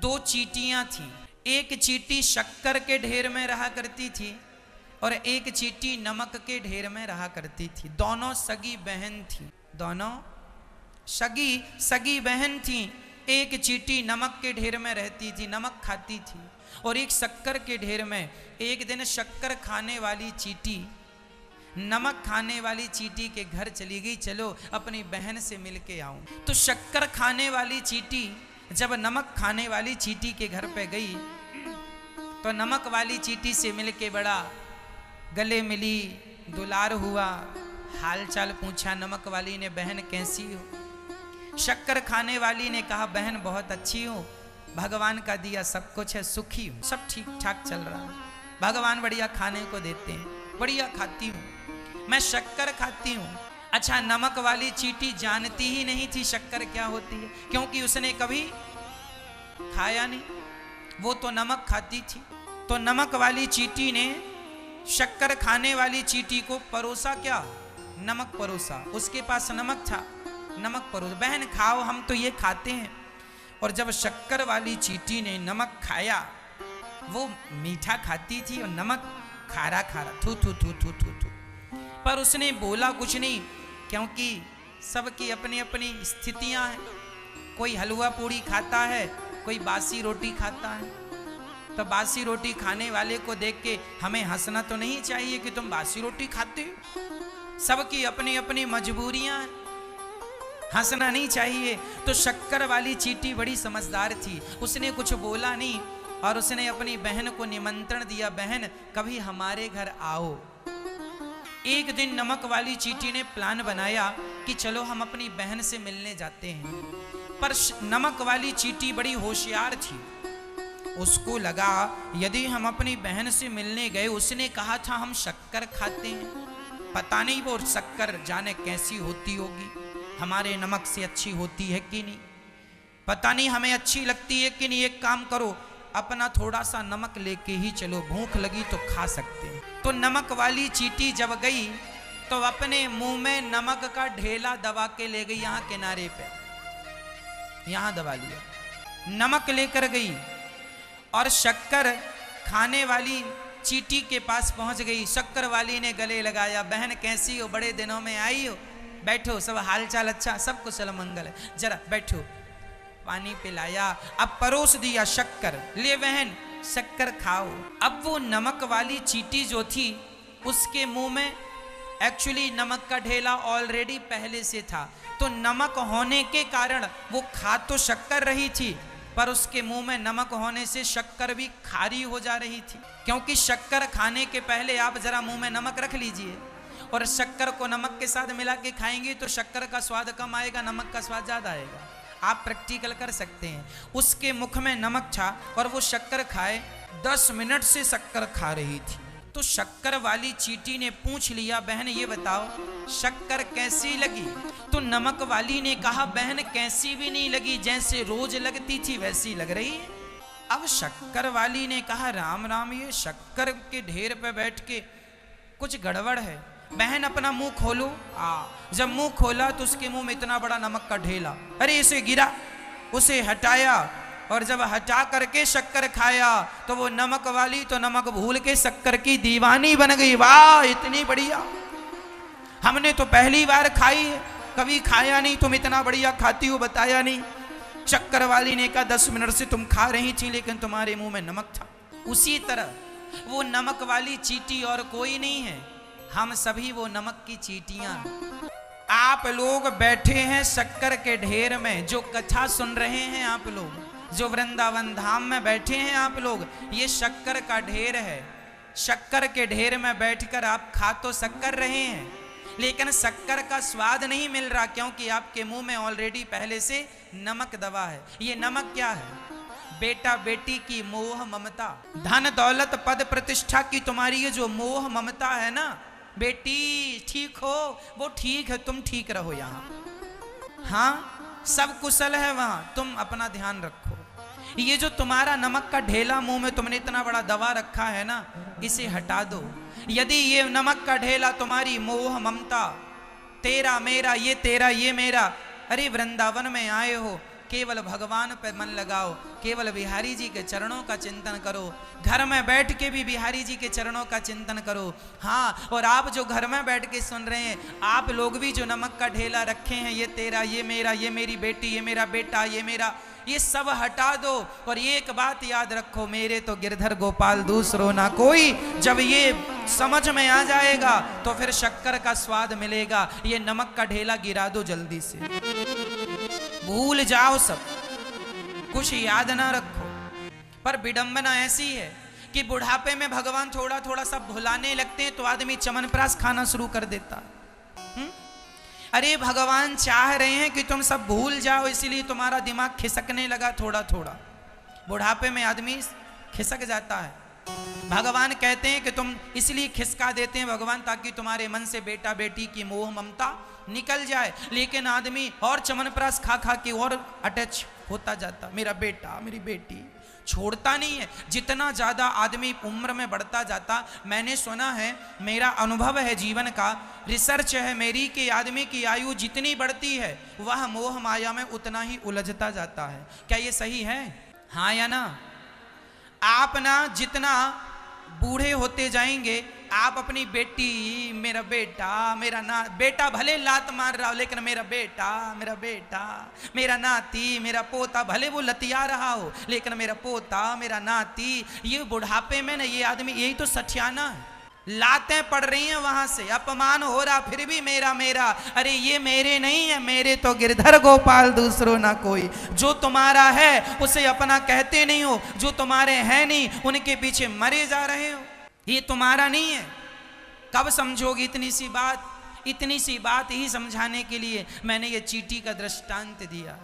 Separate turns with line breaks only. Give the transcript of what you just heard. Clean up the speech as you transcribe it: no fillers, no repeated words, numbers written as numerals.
दो चींटियां थीं। एक चींटी शक्कर के ढेर में रहा करती थी और एक चींटी नमक के ढेर में रहा करती थी। दोनों सगी बहन थी, दोनों सगी बहन थी। एक चींटी नमक के ढेर में रहती थी, नमक खाती थी, और एक शक्कर के ढेर में। एक दिन शक्कर खाने वाली चींटी नमक खाने वाली चींटी के घर चली गई, चलो अपनी बहन से मिल के आऊं। तो शक्कर खाने वाली चींटी जब नमक खाने वाली चींटी के घर पे गई तो नमक वाली चींटी से मिल के बड़ा गले मिली, दुलार हुआ, हाल चाल पूछा। नमक वाली ने, बहन कैसी हो? शक्कर खाने वाली ने कहा, बहन बहुत अच्छी हूँ, भगवान का दिया सब कुछ है, सुखी हूँ, सब ठीक ठाक चल रहा है, भगवान बढ़िया खाने को देते हैं, बढ़िया खाती हूँ, मैं शक्कर खाती हूँ। अच्छा, नमक वाली चींटी जानती ही नहीं थी शक्कर क्या होती है, क्योंकि उसने कभी खाया नहीं, वो तो नमक खाती थी। तो नमक वाली चींटी ने शक्कर खाने वाली चींटी को परोसा, क्या नमक परोसा, उसके पास नमक था, नमक परोसा, बहन खाओ, हम तो ये खाते हैं। और जब शक्कर वाली चींटी ने नमक खाया, वो मीठा खाती थी और नमक खारा खारा, थू थू थू थू थू थू, पर उसने बोला कुछ नहीं, क्योंकि सबकी अपनी अपनी स्थितियां हैं। कोई हलवा पूड़ी खाता है, कोई बासी रोटी खाता है। तो बासी रोटी खाने वाले को देख के हमें हंसना तो नहीं चाहिए कि तुम बासी रोटी खाते हो, सबकी अपनी अपनी मजबूरियां हैं, हंसना नहीं चाहिए। तो शक्कर वाली चींटी बड़ी समझदार थी, उसने कुछ बोला नहीं और उसने अपनी बहन को निमंत्रण दिया, बहन कभी हमारे घर आओ। एक दिन नमक वाली चींटी ने प्लान बनाया कि चलो हम अपनी बहन से मिलने जाते हैं, पर नमक वाली चींटी बड़ी होशियार थी, उसको लगा यदि हम अपनी बहन से मिलने गए, उसने कहा था हम शक्कर खाते हैं, पता नहीं वो शक्कर जाने कैसी होती होगी, हमारे नमक से अच्छी होती है कि नहीं, पता नहीं हमें अच्छी लगती है कि नहीं। एक काम करो, अपना थोड़ा सा नमक लेके ही चलो, भूख लगी तो खा सकते हैं। तो नमक वाली चींटी जब गई तो अपने मुंह में नमक का ढेला दबा के ले गई, यहाँ किनारे पे, यहाँ दबा लिया, नमक लेकर गई और शक्कर खाने वाली चींटी के पास पहुंच गई। शक्कर वाली ने गले लगाया, बहन कैसी हो, बड़े दिनों में आई हो, बैठो, सब हाल चाल अच्छा, सब कुशल मंगल है, जरा बैठो, पानी पिलाया, अब परोस दिया शक्कर, ले बहन शक्कर खाओ। अब वो नमक वाली चींटी जो थी, उसके मुंह में एक्चुअली नमक का ढेला ऑलरेडी पहले से था, तो नमक होने के कारण वो खा तो शक्कर रही थी, पर उसके मुंह में नमक होने से शक्कर भी खारी हो जा रही थी। क्योंकि शक्कर खाने के पहले आप जरा मुंह में नमक रख लीजिए और शक्कर को नमक के साथ मिला के खाएंगे तो शक्कर का स्वाद कम आएगा, नमक का स्वाद ज्यादा आएगा। आप प्रैक्टिकल कर सकते हैं। उसके मुख में नमक था और वो शक्कर खाए, 10 मिनट से शक्कर खा रही थी। तो शक्कर वाली चींटी ने पूछ लिया, बहन ये बताओ शक्कर कैसी लगी? तो नमक वाली ने कहा, बहन कैसी भी नहीं लगी, जैसे रोज लगती थी वैसी लग रही है। अब शक्कर वाली ने कहा, राम राम, ये शक्कर के ढेर पे बैठ के कुछ गड़बड़ है, बहन अपना मुंह खोलो। जब मुंह खोला तो उसके मुंह में इतना बड़ा नमक का ढेला, अरे इसे गिरा, उसे हटाया और जब हटा करके शक्कर खाया तो वो नमक वाली तो नमक भूल के शक्कर की दीवानी बन गई। वाह इतनी बढ़िया, हमने तो पहली बार खाई है, कभी खाया नहीं, तुम इतना बढ़िया खाती हो बताया नहीं। शक्कर वाली ने कहा, 10 मिनट से तुम खा रही थी लेकिन तुम्हारे मुंह में नमक था। उसी तरह वो नमक वाली चींटी और कोई नहीं है, हम सभी वो नमक की चींटियां। आप लोग बैठे हैं शक्कर के ढेर में, जो कथा सुन रहे हैं आप लोग, जो वृंदावन धाम में बैठे हैं आप लोग, ये शक्कर का ढेर है। शक्कर के ढेर में बैठकर आप खा तो शक्कर रहे हैं, लेकिन शक्कर का स्वाद नहीं मिल रहा, क्योंकि आपके मुंह में ऑलरेडी पहले से नमक दबा है। ये नमक क्या है? बेटा बेटी की मोह ममता, धन दौलत पद प्रतिष्ठा की तुम्हारी ये जो मोह ममता है ना, बेटी ठीक हो, वो ठीक है, तुम ठीक रहो, यहाँ हाँ सब कुशल है, वहां तुम अपना ध्यान रखो। ये जो तुम्हारा नमक का ढेला मुंह में तुमने इतना बड़ा दबा रखा है ना, इसे हटा दो। यदि ये नमक का ढेला तुम्हारी मोह ममता, तेरा मेरा, ये तेरा ये मेरा, अरे वृंदावन में आए हो, केवल भगवान पे मन लगाओ, केवल बिहारी जी के चरणों का चिंतन करो। घर में बैठ के भी बिहारी जी के चरणों का चिंतन करो। हाँ, और आप जो घर में बैठ के सुन रहे हैं, आप लोग भी जो नमक का ढेला रखे हैं, ये तेरा, ये मेरा, ये मेरी बेटी, ये मेरा बेटा, ये मेरा, ये सब हटा दो और एक बात याद रखो, मेरे तो गिरधर गोपाल दूसरो ना कोई। जब ये समझ में आ जाएगा तो फिर शक्कर का स्वाद मिलेगा। ये नमक का ढेला गिरा दो जल्दी से, भूल जाओ सब कुछ, याद ना रखो। पर विडंबना ऐसी है कि बुढ़ापे में भगवान थोड़ा थोड़ा सब भुलाने लगते हैं तो आदमी च्यवनप्राश खाना शुरू कर देता। अरे भगवान चाह रहे हैं कि तुम सब भूल जाओ, इसीलिए तुम्हारा दिमाग खिसकने लगा थोड़ा थोड़ा। बुढ़ापे में आदमी खिसक जाता है। भगवान कहते हैं कि तुम इसलिए खिसका देते हैं भगवान, ताकि तुम्हारे मन से बेटा बेटी की मोह ममता निकल जाए। लेकिन आदमी और च्यवनप्राश खा खा के और अटैच होता जाता, मेरा बेटा, मेरी बेटी, छोड़ता नहीं है। जितना ज़्यादा आदमी उम्र में बढ़ता जाता, मैंने सुना है, मेरा अनुभव है जीवन का, रिसर्च है मेरी, कि आदमी की आयु जितनी बढ़ती है वह मोह माया में उतना ही उलझता जाता है। क्या ये सही है? हाँ या ना? आप ना जितना बूढ़े होते जाएंगे, आप अपनी बेटी, मेरा बेटा, मेरा ना बेटा भले लात मार रहा हो, लेकिन मेरा बेटा, मेरा बेटा, मेरा नाती, मेरा पोता, भले वो लतिया रहा हो, लेकिन मेरा पोता, मेरा नाती। ये बुढ़ापे में ना ये आदमी, यही तो सठियाना है। लातें पड़ रही हैं वहां से, अपमान हो रहा, फिर भी मेरा मेरा। अरे ये मेरे नहीं है, मेरे तो गिरधर गोपाल दूसरो ना कोई। जो तुम्हारा है उसे अपना कहते नहीं हो, जो तुम्हारे हैं नहीं उनके पीछे मरे जा रहे हो। ये तुम्हारा नहीं है। कब समझोगी इतनी सी बात? इतनी सी बात ही समझाने के लिए मैंने ये चींटी का दृष्टांत दिया।